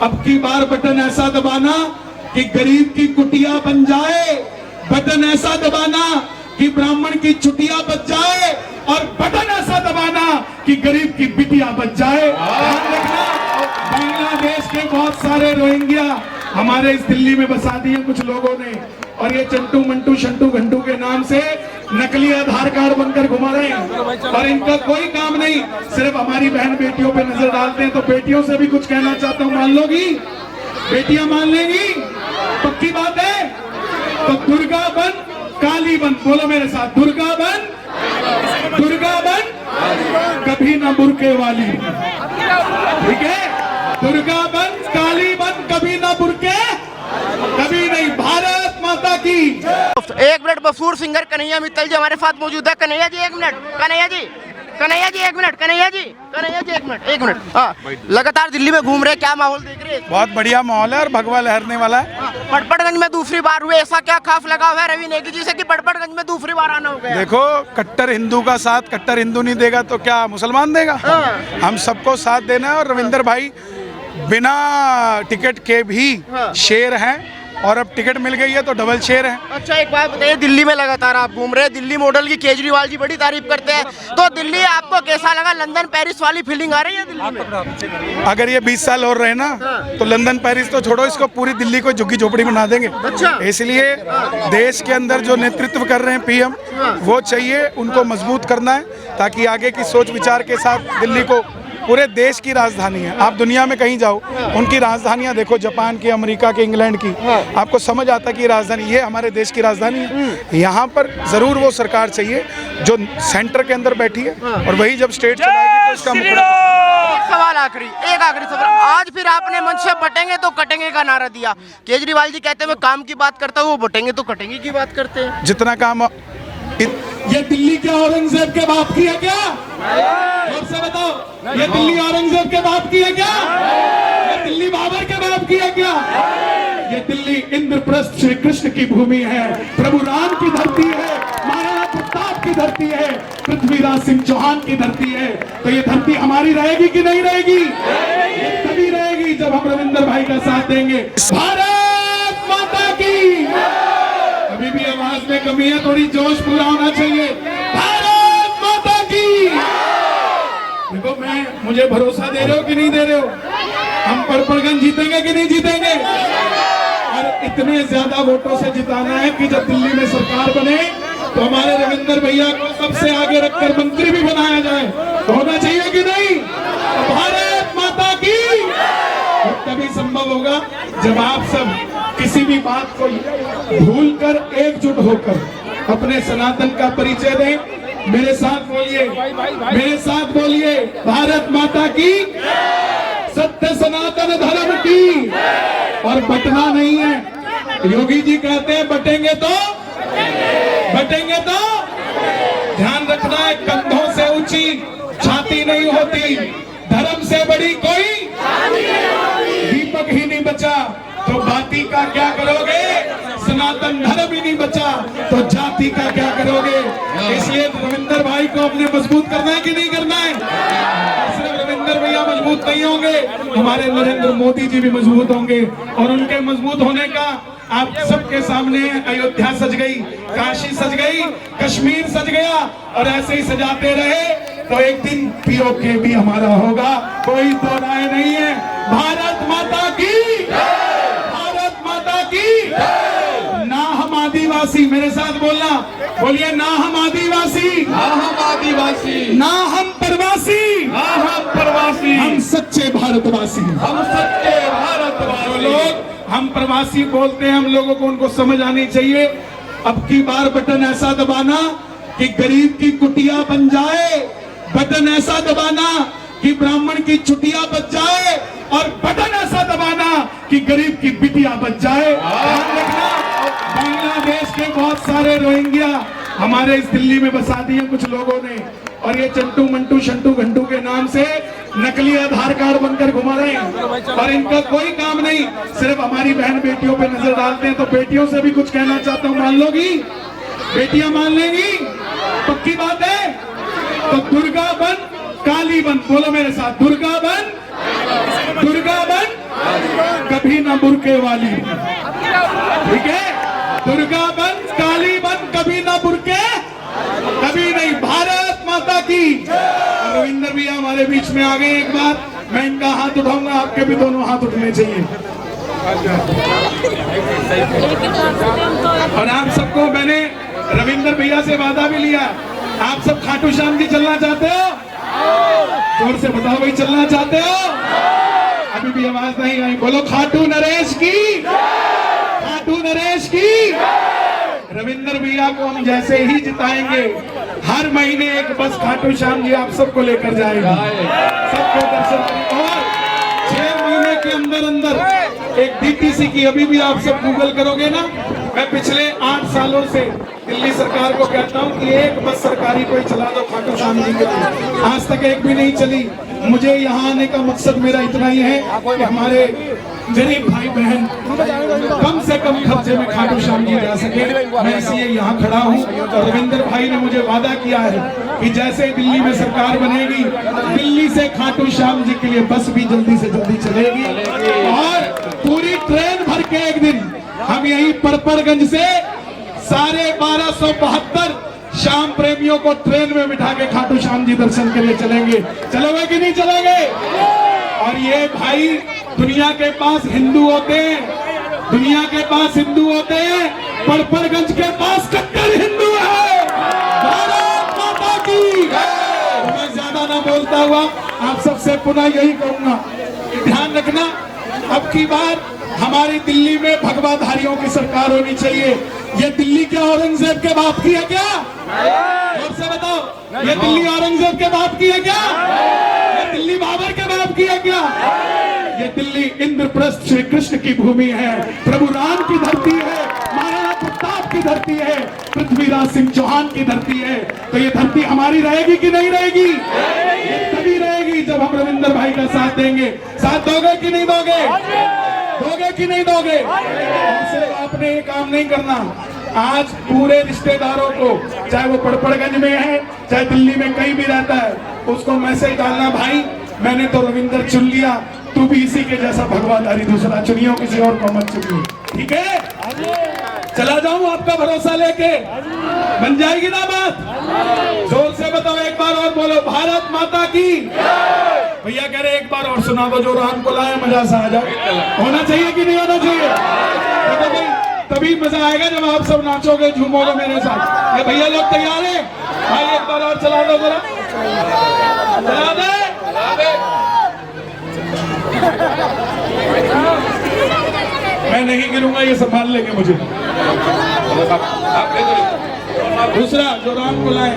अब की बार बटन ऐसा दबाना कि गरीब की कुटिया बन जाए, बटन ऐसा दबाना कि ब्राह्मण की छुट्टियां बच जाए, और बटन ऐसा दबाना कि गरीब की बिटिया बच जाए। ध्यान रखना, बांग्लादेश के बहुत सारे रोहिंग्या हमारे इस दिल्ली में बसा दिए कुछ लोगों ने, और ये चंटू मंटू शंटू घंटू के नाम से नकली आधार कार्ड बनकर घुमा रहे हैं, और इनका कोई काम नहीं, सिर्फ हमारी बहन बेटियों पे नजर डालते हैं। तो बेटियों से भी कुछ कहना चाहता हूँ, मान लोगी? बेटियां मान लेंगी? पक्की बात है? तो दुर्गा बन काली बन, बोलो मेरे साथ, दुर्गा बन कभी ना बुरके वाली, ठीक है? दुर्गा बन काली बन, कभी ना बुरके, कभी नहीं। भारत माता की। एक मिनट, मशहूर सिंगर कन्हैया मित्तल जी हमारे साथ मौजूद है। कन्हैया जी एक मिनट, कन्हैया जी एक मिनट, कन्हैया जी एक मिनट। हाँ, लगातार दिल्ली में घूम रहे, क्या माहौल देख रहे हैं? बहुत बढ़िया माहौल है और भगवा लहरने वाला है। पटपड़गंज में दूसरी बार हुए, ऐसा क्या खास लगा हुआ है रवि नेगी जी से कि पटपड़गंज में दूसरी बार आना हो गया? देखो, कट्टर हिंदू का साथ कट्टर हिंदू नहीं देगा तो क्या मुसलमान देगा? हम सबको साथ देना है, और रविंदर भाई बिना टिकट के भी शेर हैं, और अब टिकट मिल गई है तो डबल शेर है। अच्छा, एक बात बताइए, दिल्ली में लगातार आप घूम रहे हैं, दिल्ली मॉडल की केजरीवाल जी बड़ी तारीफ करते हैं, तो दिल्ली आपको कैसा लगा? लंदन पेरिस वाली फीलिंग आ रही है दिल्ली में? अगर ये 20 साल और रहे ना तो लंदन पेरिस तो छोड़ो, इसको पूरी दिल्ली को झुग्गी झोपड़ी बना देंगे। अच्छा। इसलिए देश के अंदर जो नेतृत्व कर रहे हैं पीएम, वो चाहिए, उनको मजबूत करना है, ताकि आगे की सोच विचार के साथ दिल्ली को, पूरे देश की राजधानी है। आप दुनिया में कहीं जाओ, उनकी राजधानियां देखो, जापान की, अमेरिका की, इंग्लैंड की, आपको समझ आता है कि राजधानी ये हमारे देश की राजधानी है। यहाँ पर जरूर वो सरकार चाहिए जो सेंटर के अंदर बैठी है, और वही जब स्टेट चलाएगी तो इसका एक सवाल आखिरी सवाल, आज फिर आपने मंच से बटेंगे तो कटेंगे का नारा दिया। केजरीवाल जी कहते हैं काम की बात करता हूँ, वो बटेंगे तो कटेंगे की बात करते हैं। जितना काम ये दिल्ली क्या औरंगजेब के बाप की है क्या? और से बताओ, ये दिल्ली औरंगजेब के बाप की है क्या? ये दिल्ली बाबर के बाप की है क्या? ये दिल्ली इंद्रप्रस्थ श्री कृष्ण की भूमि है, प्रभु राम की धरती है, महाराणा प्रताप की धरती है, पृथ्वीराज सिंह चौहान की धरती है। तो ये धरती हमारी रहेगी कि नहीं रहेगी? ये तभी रहेगी जब हम रविंदर भाई का साथ देंगे। भारत माता की। अभी भी आवाज में कमी है, थोड़ी जोश पूरा होना चाहिए। भारत माता की। देखो, मुझे भरोसा दे रहे हो कि नहीं दे रहे हो? हम पटपड़गंज जीतेंगे कि नहीं जीतेंगे? और इतने ज्यादा वोटों से जिताना है कि जब दिल्ली में सरकार बने तो हमारे रविंदर भैया को सबसे आगे रखकर मंत्री भी बनाया जाए, तो होना चाहिए कि नहीं? भारत माता की। तभी संभव होगा जब आप सब किसी भी बात को भूलकर एकजुट होकर अपने सनातन का परिचय दें। मेरे साथ बोलिए, मेरे साथ बोलिए, भारत माता की, सत्य सनातन धर्म की। और बटना नहीं है, योगी जी कहते हैं बटेंगे तो ध्यान रखना है, कंधों से ऊंची छाती नहीं होती, धर्म से बड़ी कोई दीपक ही नहीं बचा तो बाती का क्या करोगे? सनातन धर्म ही नहीं बचा तो जाति का क्या करोगे? इसलिए रविंदर भाई को अपने मजबूत करना है कि नहीं करना है? सिर्फ रविंदर भैया मजबूत नहीं होंगे, हमारे नरेंद्र मोदी जी भी मजबूत होंगे, और उनके मजबूत होने का आप सबके सामने अयोध्या सज गई, काशी सज गई, कश्मीर सज गया, और ऐसे ही सजाते रहे तो एक दिन पीओके भी हमारा होगा, कोई दो राय नहीं है। भारत माता की, भारत माता की। ना हम आदिवासी, मेरे साथ बोलना, बोलिए, ना हम आदिवासी, ना हम आदिवासी, ना हम प्रवासी, ना हम प्रवासी, हम सच्चे भारतवासी, हम सच्चे भारतवासी। लोग हम प्रवासी बोलते हैं, हम लोगों को उनको समझ आनी चाहिए। अब की बार बटन ऐसा दबाना कि गरीब की कुटिया बन जाए, बटन ऐसा दबाना कि ब्राह्मण की छुट्टियां बच जाए, और बटन ऐसा दबाना कि गरीब की बिटिया बच जाए। ध्यान रखना, बांग्लादेश के बहुत सारे रोहिंग्या हमारे इस दिल्ली में बसा दिए कुछ लोगों ने, और ये चंटू मंटू शंटू घंटू के नाम से नकली आधार कार्ड बनकर घुमा रहे हैं, और इनका कोई काम नहीं, सिर्फ हमारी बहन बेटियों पे नजर डालते हैं। तो बेटियों से भी कुछ कहना चाहता हूँ, मान लोगी? बेटियां मान लेंगी? पक्की बात है? तो दुर्गा बन काली बन, बोलो मेरे साथ, दुर्गा बन कभी ना बुरके वाली, ठीक है। दुर्गा बन काली बन, कभी ना बुरके, कभी नहीं। भारत माता की। रविंदर भैया हमारे बीच में आ गए। एक बार मैं इनका हाथ उठाऊंगा, आपके भी दोनों हाथ उठने चाहिए। और आप सबको मैंने रविंदर भैया से वादा भी लिया, आप सब खाटू श्याम जी चलना चाहते हो? जोर से बताओ भाई, चलना चाहते हो? अभी भी आवाज नहीं आई, बोलो खाटू नरेश की, खाटू नरेश की। रविंदर भैया को हम जैसे ही जिताएंगे, हर महीने एक बस खाटू श्याम जी आप सबको लेकर जाएगा, सबको दर्शन करेंगे। और 6 महीने के अंदर अंदर एक डीटीसी की, अभी भी आप सब गूगल करोगे ना, मैं पिछले 8 सालों से दिल्ली सरकार को कहता हूं कि एक बस सरकारी कोई चला दो खाटू श्याम जी के लिए। आज तक एक भी नहीं चली। मुझे यहाँ आने का मकसद मेरा इतना ही है कि हमारे गरीब भाई बहन कम से कम खर्चे में खाटू श्याम जी जा सके। मैं इसलिए यहाँ खड़ा हूँ। और रविंदर भाई ने मुझे वादा किया है कि जैसे दिल्ली में सरकार बनेगी, दिल्ली से खाटू श्याम जी के लिए बस भी जल्दी से जल्दी चलेगी। और पूरी ट्रेन भर के एक दिन हम यही परपरगंज से 1272 श्याम प्रेमियों को ट्रेन में बिठा के खाटू श्याम जी दर्शन के लिए चलेंगे। चलोगे कि नहीं चलोगे? और ये भाई दुनिया के पास हिंदू होते हैं, दुनिया के पास हिंदू होते हैं, परपरगंज के पास कट्टर हिंदू है। भारत माता की। तो मैं ज्यादा ना बोलता हुआ आप सबसे पुनः यही कहूंगा, ध्यान रखना, अब की बार हमारी दिल्ली में भगवाधारियों की सरकार होनी चाहिए। ये दिल्ली क्या औरंगजेब के बाप की है क्या? जोर से बताओ, ये दिल्ली औरंगजेब के बाप की है क्या? ये दिल्ली बाबर के बाप की है क्या? ये दिल्ली इंद्रप्रस्थ श्री कृष्ण की भूमि है, प्रभु राम की धरती है, महाराणा प्रताप की धरती है, पृथ्वीराज सिंह चौहान की धरती है। तो ये धरती हमारी रहेगी कि नहीं रहेगी? ये तभी रहेगी जब हम रविंदर भाई का साथ देंगे। साथ दोगे कि नहीं दोगे? दोगे कि नहीं दोगे? और सिर्फ आपने ये काम नहीं करना, आज पूरे रिश्तेदारों को, चाहे वो पड़पड़गंज में है, चाहे दिल्ली में कहीं भी रहता है, उसको मैसेज डालना, भाई मैंने तो रविंदर चुन लिया, तू भी इसी के जैसा भगवाधारी दूसरा चुनियो, किसी और को मत चुनियो, ठीक है? चला जाऊं आपका भरोसा लेके, बन जाएगी ना बात? जोर से बताओ, एक बार और बोलो, भारत माता की। भैया कह रहे एक बार और सुना दो, जो राम को लाए मजा सा आ जाए। होना चाहिए कि नहीं होना चाहिए? तो भाई तभी मजा आएगा जब आप सब नाचोगे, झूमोगे मेरे साथ। ये भैया लोग तैयार है? भाई एक बार और चला दो जरा, चला दे। मैं नहीं गिरूंगा, ये संभाल लेंगे मुझे। दूसरा जो राम को लाए